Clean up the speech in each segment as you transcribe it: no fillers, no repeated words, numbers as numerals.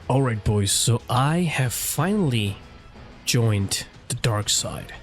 Alright boys, so I have finally joined the dark side.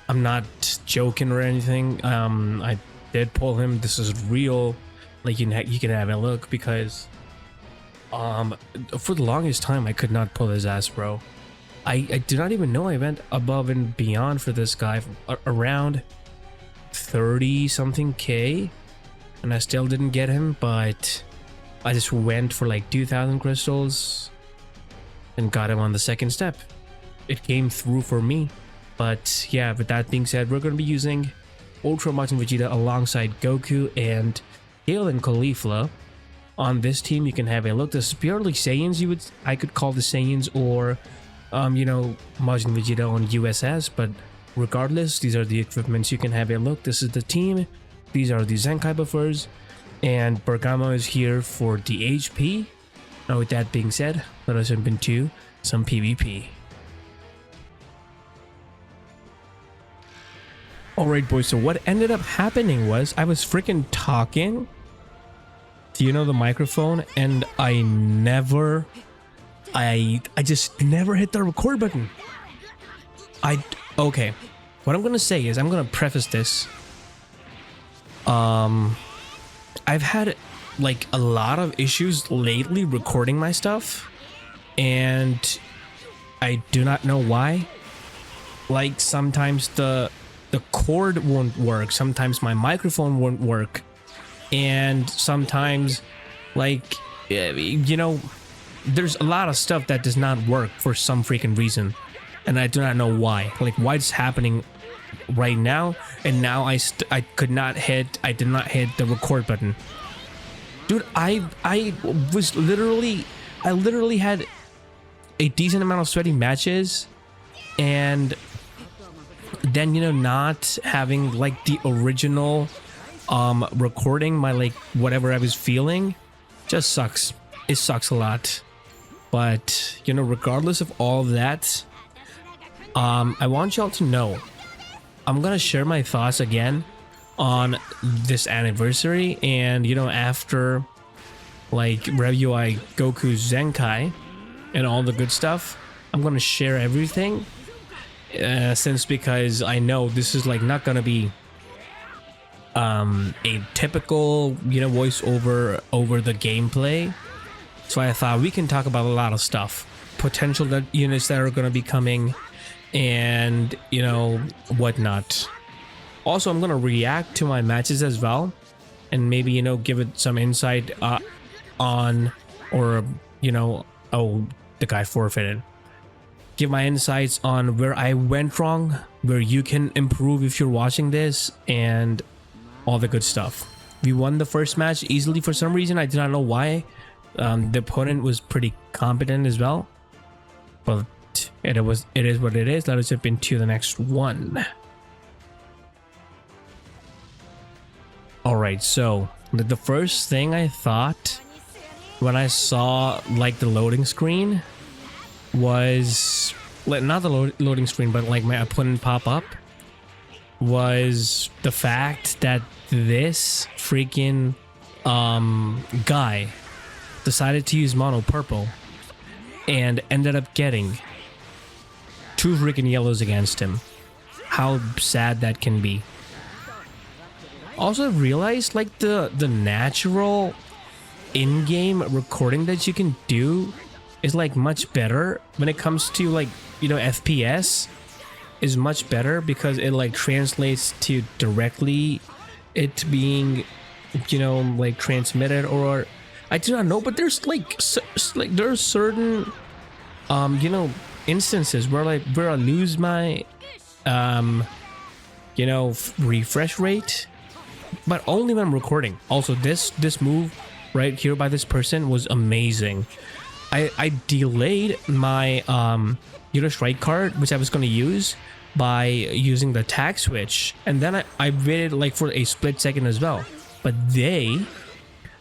I'm not joking or anything. I did pull him. This is real. Like you can have a look, because for the longest time I could not pull his ass, bro. I do not even know I went above and beyond for this guy, around 30 something K, and I still didn't get him, but I just went for like 2,000 crystals and got him on the second step. It came through for me. But yeah, with that being said, we're going to be using Ultra Majin Vegeta alongside Goku and Gale and Caulifla. On this team, you can have a look. This is purely Saiyans, I could call the Saiyans, or you know, Majin Vegeta on USS, but regardless, these are the equipments. You can have a look. This is the team. These are the Zenkai buffers, and Bergamo is here for the HP. Now with that being said, let us jump into some PvP. Alright boys, so what ended up happening was I was freaking talking to, you know, the microphone, and I just never hit the record button. Okay, what I'm gonna say is, I'm gonna preface this. I've had like a lot of issues lately recording my stuff, and I do not know why. Like sometimes the cord won't work, sometimes my microphone won't work, and sometimes, like, you know, there's a lot of stuff that does not work for some freaking reason, and I do not know why. Like, why it's happening right now, and now I did not hit the record button. Dude, I literally had a decent amount of sweaty matches, and then, you know, not having like the original recording, my like whatever I was feeling, just sucks. It sucks a lot. But, you know, regardless of all of that, I want y'all to know, I'm gonna share my thoughts again on this anniversary, and, you know, after like review Goku Zenkai and all the good stuff, I'm gonna share everything, because I know this is like not gonna be a typical, you know, voice over the gameplay. So I thought we can talk about a lot of stuff, potential units that are gonna be coming, and, you know, whatnot. Also, I'm gonna react to my matches as well, and maybe, you know, give it some insight on, or, you know, oh, the guy forfeited. Give my insights on where I went wrong, where you can improve if you're watching this, and all the good stuff. We won the first match easily for some reason. I do not know why. The opponent was pretty competent as well, but it is what it is. Let us jump into the next one. Alright, so the first thing I thought when I saw like the loading screen was, like, not the loading screen, but like my opponent pop up, was the fact that this freaking guy decided to use mono purple and ended up getting 2 freaking yellows against him. How sad that can be. Also, I've realized like the natural in-game recording that you can do is like much better when it comes to, like, you know, FPS is much better, because it like translates to directly it being, you know, like transmitted, or I do not know, but there's like there are certain you know, instances where I lose my you know, refresh rate, but only when I'm recording. Also, this move right here by this person was amazing. I delayed my strike card, which I was going to use by using the tag switch, and then I waited like for a split second as well, but they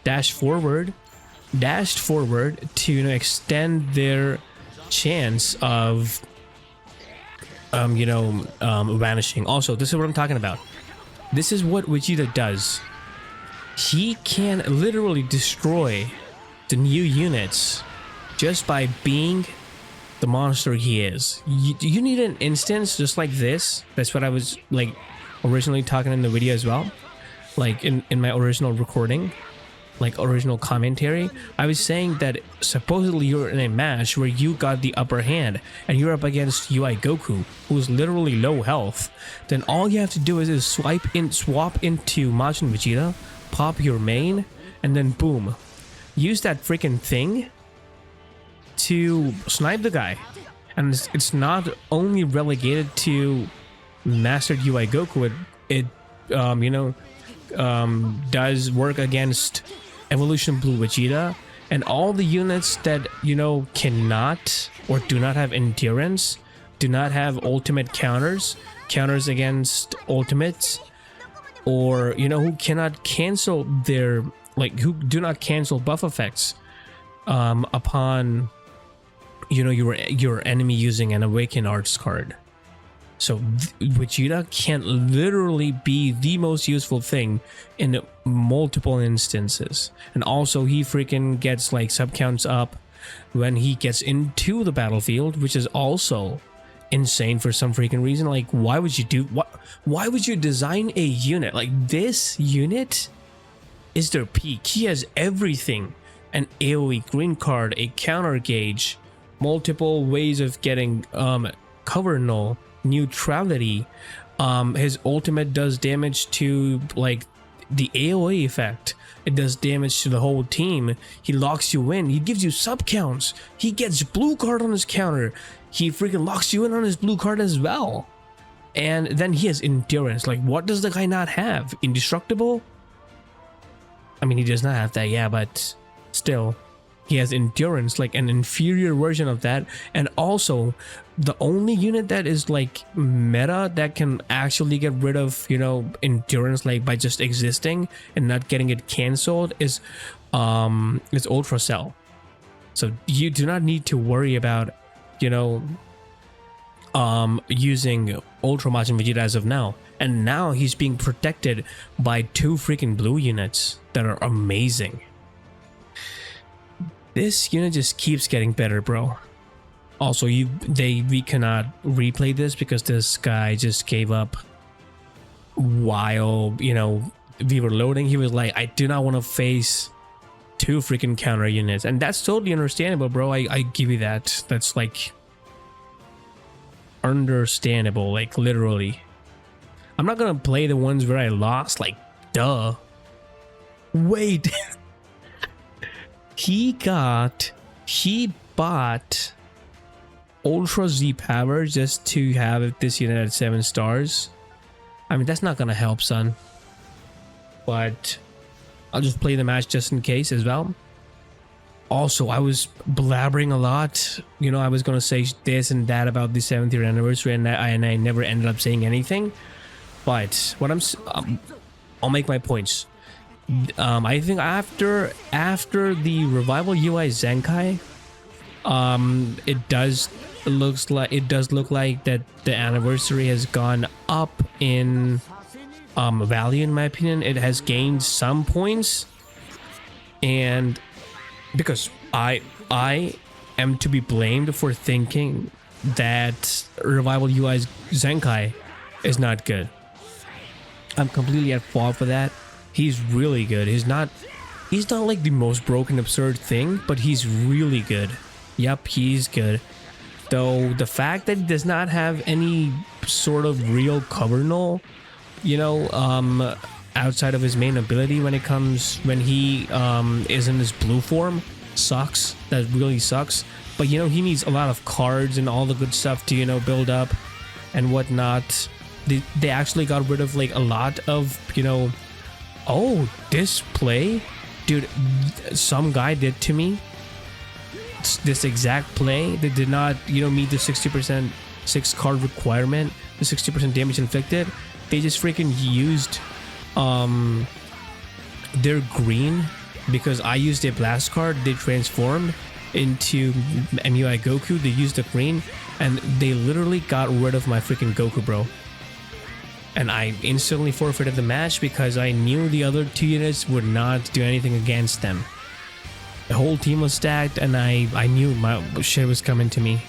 dashed forward to extend their chance of vanishing. Also, this is what I'm talking about. This is what Vegeta does. He can literally destroy the new units just by being the monster he is. You need an instance just like this. That's what I was like originally talking in the video as well, like in my original recording, like original commentary. I was saying that supposedly you're in a match where you got the upper hand and you're up against UI Goku, who's literally low health. Then all you have to do is swap into Majin Vegeta, pop your main, and then boom, use that freaking thing to snipe the guy. And it's not only relegated to Mastered UI Goku, it does work against Evolution Blue Vegeta and all the units that cannot or do not have endurance, do not have ultimate counters against ultimates, or who cannot cancel their who do not cancel buff effects upon your enemy using an Awaken Arts card. So Vegeta can literally be the most useful thing in multiple instances. And also he freaking gets like sub counts up when he gets into the battlefield, which is also insane for some freaking reason. Like, why would you design a unit like this? Unit is their peak. He has everything: an AoE green card, a counter gauge, multiple ways of getting cover null, neutrality. His ultimate does damage to like the AoE effect. It does damage to the whole team. He locks you in. He gives you sub counts. He gets blue card on his counter. He freaking locks you in on his blue card as well. And then he has endurance. Like, what does the guy not have? Indestructible? I mean, he does not have that, yeah, but still. He has endurance, like an inferior version of that. And also, the only unit that is like meta that can actually get rid of, endurance, like by just existing and not getting it canceled is Ultra Cell. So you do not need to worry about, using Ultra Majin Vegeta as of now. And now he's being protected by 2 freaking blue units that are amazing. This unit just keeps getting better, bro. Also, we cannot replay this because this guy just gave up while, we were loading. He was like, I do not want to face 2 freaking counter units. And that's totally understandable, bro. I give you that. That's like understandable, like literally. I'm not gonna play the ones where I lost, like, duh. Wait. He bought Ultra Z power just to have this unit at 7 stars. I mean, that's not gonna help, son. But I'll just play the match just in case as well. Also, I was blabbering a lot. I was gonna say this and that about the 7th year anniversary, and I never ended up saying anything. But what I'll make my points. I think after the Revival UI Zenkai, it does look like that the anniversary has gone up in value. In my opinion, it has gained some points, and because I am to be blamed for thinking that Revival UI Zenkai is not good. I'm completely at fault for that. He's really good. He's not like the most broken absurd thing, but he's really good. Yep, he's good. Though the fact that he does not have any sort of real cover null, outside of his main ability when he is in his blue form, sucks. That really sucks. But he needs a lot of cards and all the good stuff to build up and whatnot. They actually got rid of like a lot of oh, this play, dude, some guy did to me this exact play that did not, meet the 60% 6 card requirement, the 60% damage inflicted. They just freaking used their green, because I used a blast card. They transformed into MUI Goku. They used the green, and they literally got rid of my freaking Goku, bro. And I instantly forfeited the match because I knew the other 2 units would not do anything against them. The whole team was stacked, and I knew my shit was coming to me.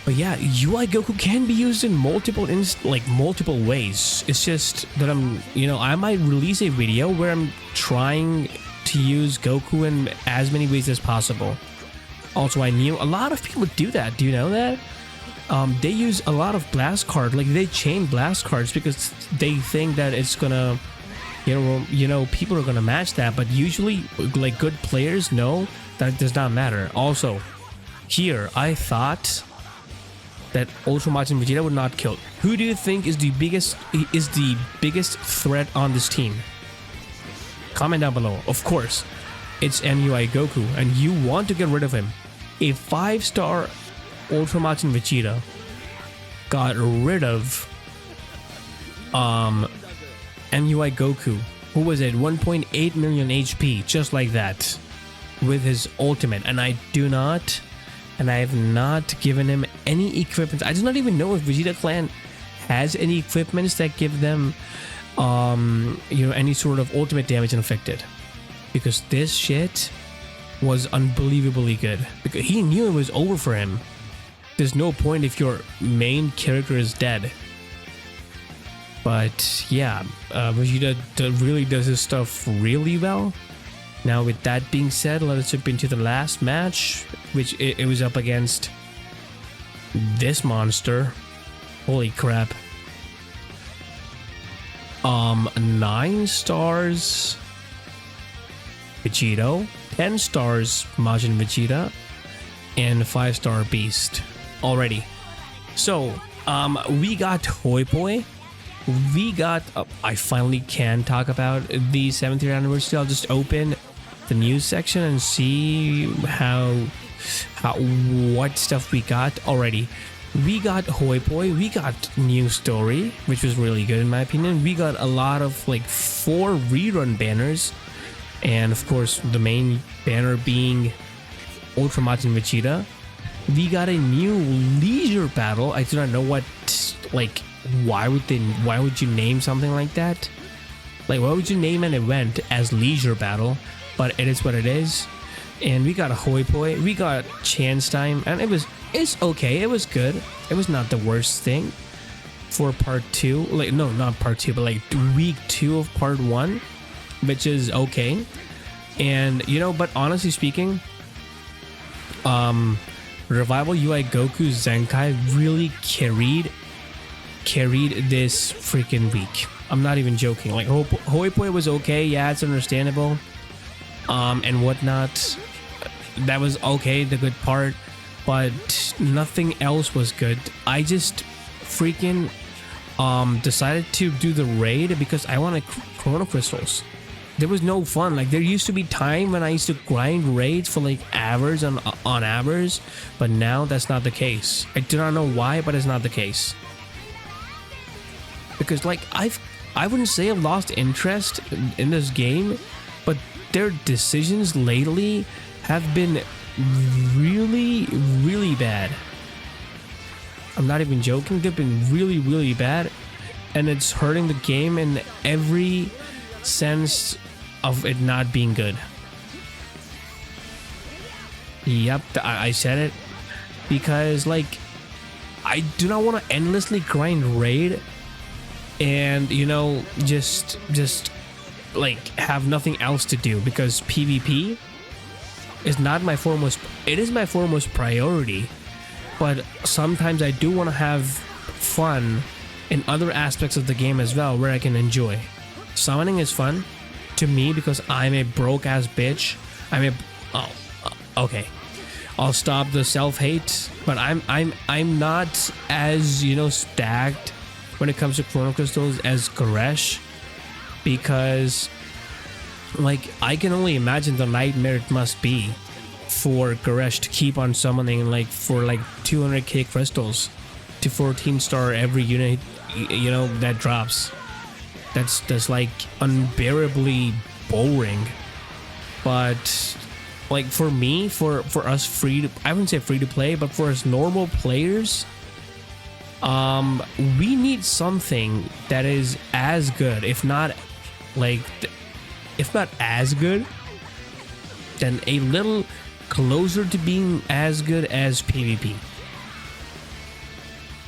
But yeah, UI Goku can be used in multiple ways. It's just that I might release a video where I'm trying to use Goku in as many ways as possible. Also, I knew a lot of people do that. Do you know that? They use a lot of blast cards, like they chain blast cards because they think that it's gonna, people are gonna match that. But usually, like good players know that does not matter. Also, here I thought that Ultra Majin Vegeta would not kill. Who do you think is the biggest threat on this team? Comment down below. Of course, it's MUI Goku, and you want to get rid of him. A 5-star Ultra Majin Vegeta got rid of MUI Goku, who was at 1.8 million HP, just like that, with his ultimate. And I have not given him any equipment. I do not even know if Vegeta Clan has any equipments that give them any sort of ultimate damage inflicted, because this shit was unbelievably good, because he knew it was over for him. There's no point if your main character is dead. But yeah, Vegeta really does his stuff really well. Now, with that being said, let us jump into the last match, which it was up against this monster. Holy crap. 9 stars Vegito, 10 stars Majin Vegeta, and 5-star Beast already. So, we got Hoi Poi. We got, I finally can talk about the 7th year anniversary. I'll just open the news section and see what stuff we got already. We got Hoi Poi, we got new story, which was really good in my opinion. We got a lot of 4 rerun banners, and of course the main banner being Ultra Majin Vegeta. We got a new leisure battle. I do not know what, why would you name something like that? Why would you name an event as leisure battle? But it is what it is. And we got a Hoi Poi, we got Chance Time, and it's okay, it was good. It was not the worst thing for part 2. No, not part 2, but week 2 of part 1, which is okay. And but honestly speaking, Revival UI Goku Zenkai really carried this freaking week. I'm not even joking. Hoi Poi was okay, yeah, it's understandable, and whatnot. That was okay, the good part, but nothing else was good. I just freaking decided to do the raid because I wanted Chrono Crystals. There was no fun. There used to be time when I used to grind raids for hours on hours, but now that's not the case. I do not know why, but it's not the case. Because I wouldn't say I've lost interest in this game, but their decisions lately have been really, really bad. I'm not even joking. They've been really, really bad, and it's hurting the game in every sense of it not being good. Yep, I said it, because I do not want to endlessly grind raid and just have nothing else to do, because PvP is not my foremost. It is my foremost priority, but sometimes I do want to have fun in other aspects of the game as well, where I can enjoy. Summoning is fun to me because I'm a broke ass bitch. Okay, I'll stop the self-hate, but I'm not as stacked when it comes to Chrono Crystals as Goresh, because I can only imagine the nightmare it must be for Goresh to keep on summoning like for like 200k crystals to 14-star every unit, you know, that drops. That's like unbearably boring. But like for me, for us I wouldn't say free to play, but for us normal players, we need something that is as good, if not as good, then a little closer to being as good as PvP.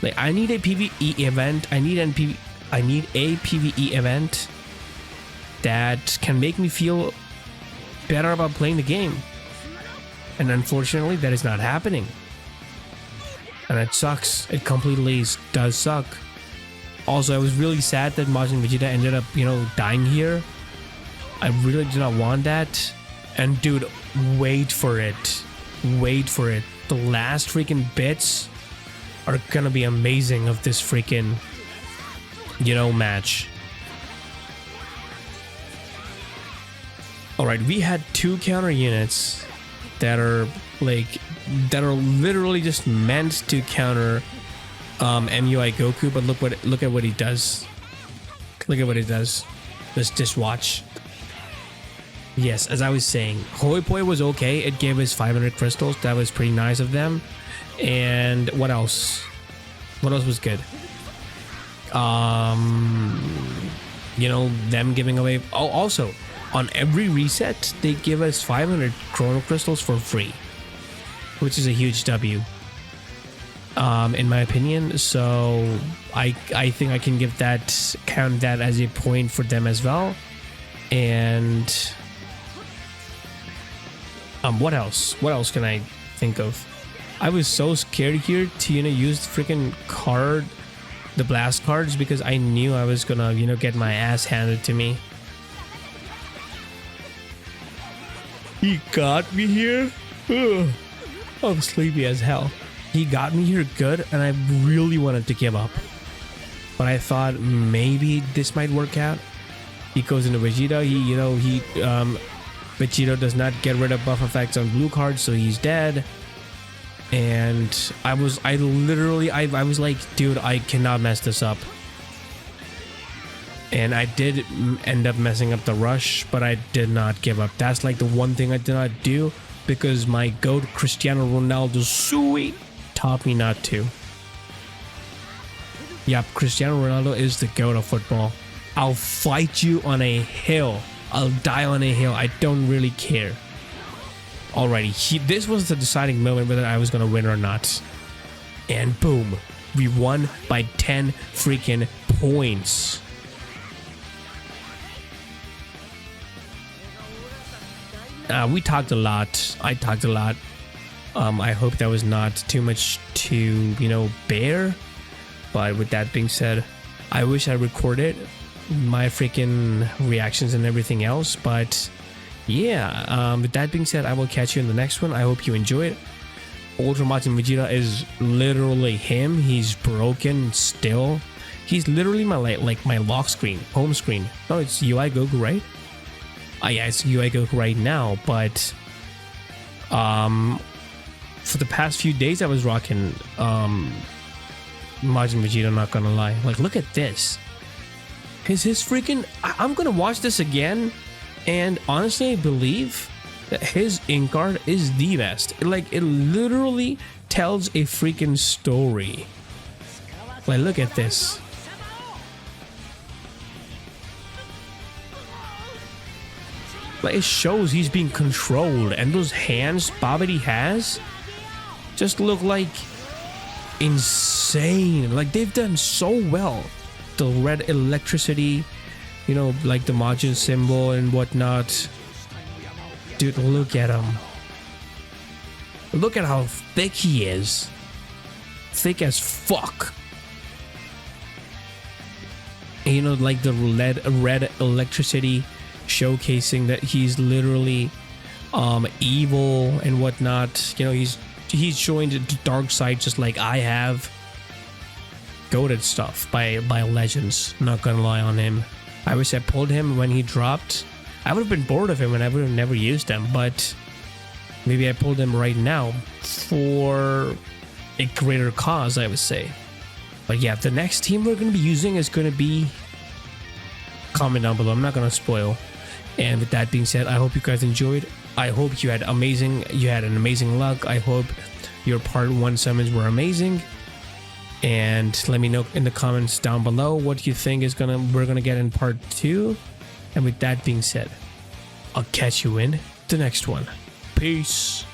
Like I need a PvE event. I need a PvE event that can make me feel better about playing the game. And unfortunately, that is not happening. And it sucks. It completely does suck. Also, I was really sad that Majin Vegeta ended up, you know, dying here. I really do not want that. And dude, wait for it. Wait for it. The last freaking bits are gonna be amazing of this freaking, you know, match. Alright, we had 2 counter units that are literally just meant to counter MUI Goku, but look at what he does. Look at what he does. Let's just watch. Yes, as I was saying, Hoi Poi was okay. It gave us 500 crystals. That was pretty nice of them. And what else? What else was good? You know, them giving away. Oh, also, on every reset, they give us 500 chrono crystals for free, which is a huge W, in my opinion. So I think I can count that as a point for them as well. And what else? What else can I think of? I was so scared here to, you know, use the freaking card, the blast cards, because I knew I was gonna, you know, get my ass handed to me. He got me here. Ugh. I'm sleepy as hell. He got me here good, and I really wanted to give up. But I thought maybe this might work out. He goes into Vegeta. Vegito does not get rid of buff effects on blue cards, so he's dead. And I was like, dude, I cannot mess this up. And I did end up messing up the rush, but I did not give up. That's like the one thing I did not do, because my GOAT Cristiano Ronaldo sweet taught me not to. Yep, Cristiano Ronaldo is the GOAT of football. I'll fight you on a hill. I'll die on a hill. I don't really care. Alrighty, this was the deciding moment whether I was gonna win or not. And boom, we won by 10 freaking points. We talked a lot. I talked a lot. I hope that was not too much to, you know, bear. But with that being said, I wish I recorded my freaking reactions and everything else. But yeah, with that being said, I will catch you in the next one. I hope you enjoy it. Ultra Majin Vegeta is literally him. He's broken still. He's literally my my lock screen, home screen. No, it's UI Goku, right? Yeah, it's UI Goku right now, but for the past few days I was rocking Majin Vegeta, not gonna lie. Like, look at this. His freaking... I'm gonna watch this again, and honestly I believe that his ink card is the best. Like, it literally tells a freaking story. Like, look at this. Like, it shows he's being controlled, and those hands Babidi has just look like insane. Like, they've done so well. The red electricity, you know, like the Majin symbol and whatnot. Dude, look at him. Look at how thick he is. Thick as fuck. And, you know, like the red electricity showcasing that he's literally evil and whatnot. You know, he's showing the dark side just like I have. Goated stuff by legends. Not gonna lie on him. I wish I pulled him when he dropped. I would have been bored of him and I would have never used him, but Maybe I pulled them right now for a greater cause, I would say. But yeah, the next team we're going to be using is going to be... Comment down below. I'm not going to spoil. And with that being said, I hope you guys enjoyed. I hope you had an amazing luck. I hope your part 1 summons were amazing. And let me know in the comments down below what you think we're gonna get in part 2. And with that being said, I'll catch you in the next one. Peace.